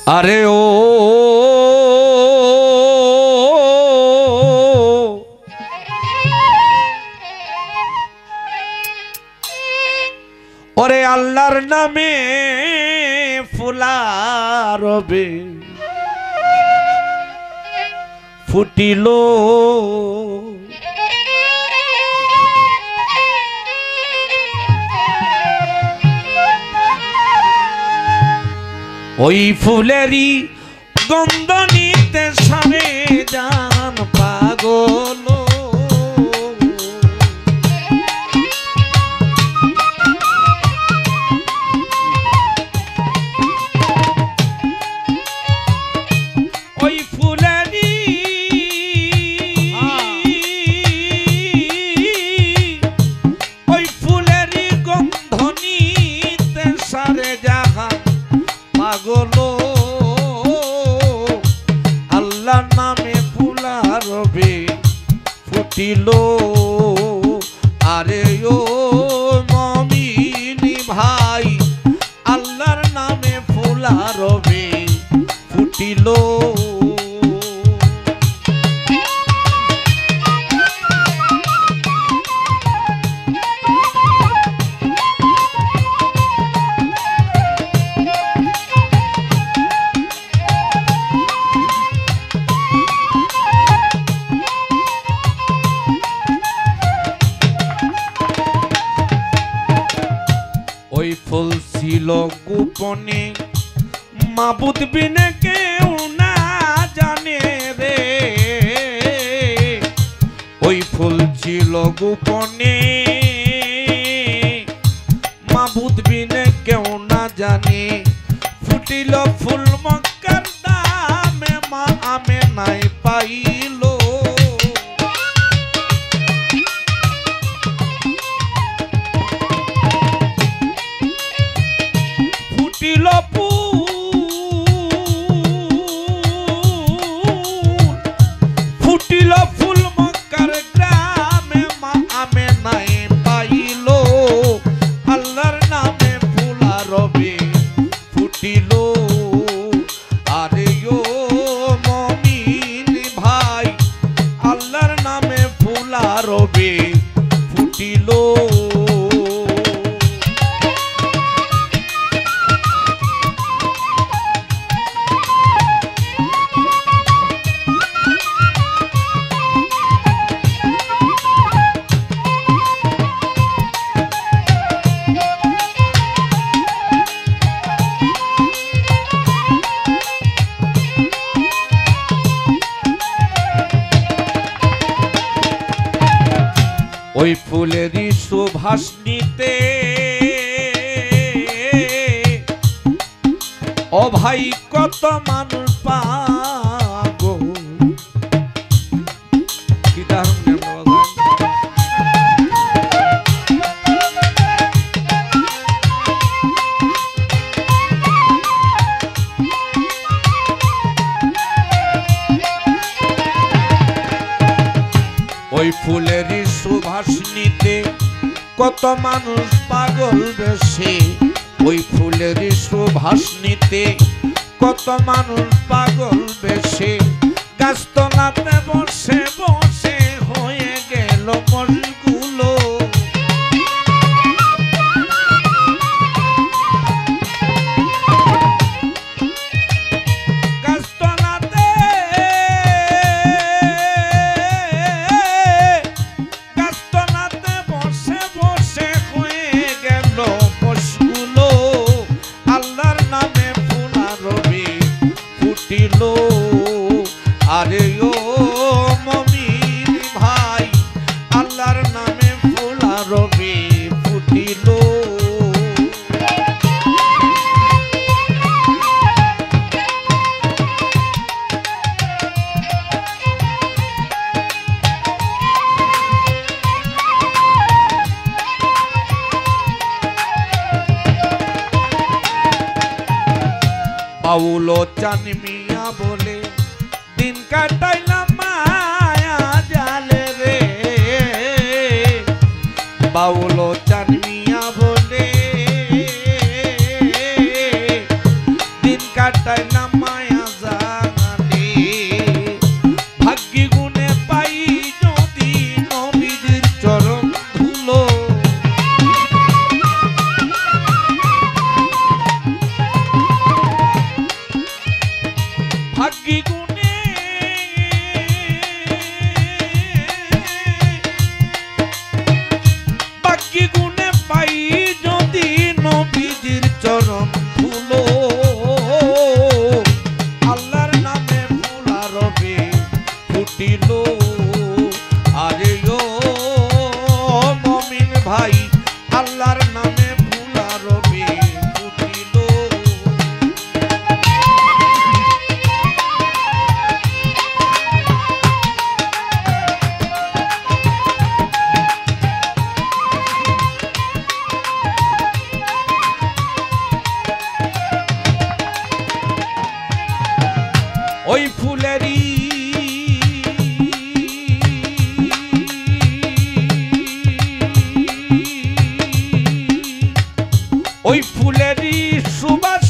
আরে ও ওরে আল্লাহর নামে ফুলারবে ফুটিল ওই ফুলেরই গন্ধ নিতে সারে জান পাগল ওই ফুলেরই গন্ধ নিতে সারে জাহান পাগল আল্লাহ নামে ফুলারবে ফুটিল আরে ও মুমিনি ভাই আল্লাহর নামে ফুলারবে ফুটিল ওই ফুল ছিল গোপনে মাবুদ বিনে কেউ না জানে রে ওই ফুল ছিল গোপনে মাবুদ বিনে কেউ না জানে ফুটিল ফুল মক্কার দামে মা আমেনাই পাইল ফুটিল ফুটিল ফুল মক্কার গ্রামে মা আমেনাই পাইল আল্লাহর নামে ফুলারবে ফুটিল আরে ও মুমিন ভাই আল্লাহর নামে ফুলারবে ফুটিল ওই ফুলেরই সুবাস নিতে ও ভাই কত মানুষ পাগল কি দারুণ ওই ফুলেরই সুবাস নিতে কত মানুষ পাগল বেশি ওই ফুলেরই সুবাস নিতে কত মানুষ পাগল বেশি গাছতলাতে বসে বসে হয়ে গেল মনগুলো আরে ও মুমিন ভাই আল্লাহর নামে ফুলারবে ফুটিল বাউলো চান মিয়া বলে দিন কাটাইলাম মায়া জালে রে বাউলো চান মিয়া বলে দিন কাটাইলাম ফুলো আল্লাহর নামে ফুলা রবে ফুটিল আরে ও মমিন ভাই আল্লাহর নামে ফুলা রবে ফুটিল ওই ফুলেরই ওই ফুলেরই সুবাস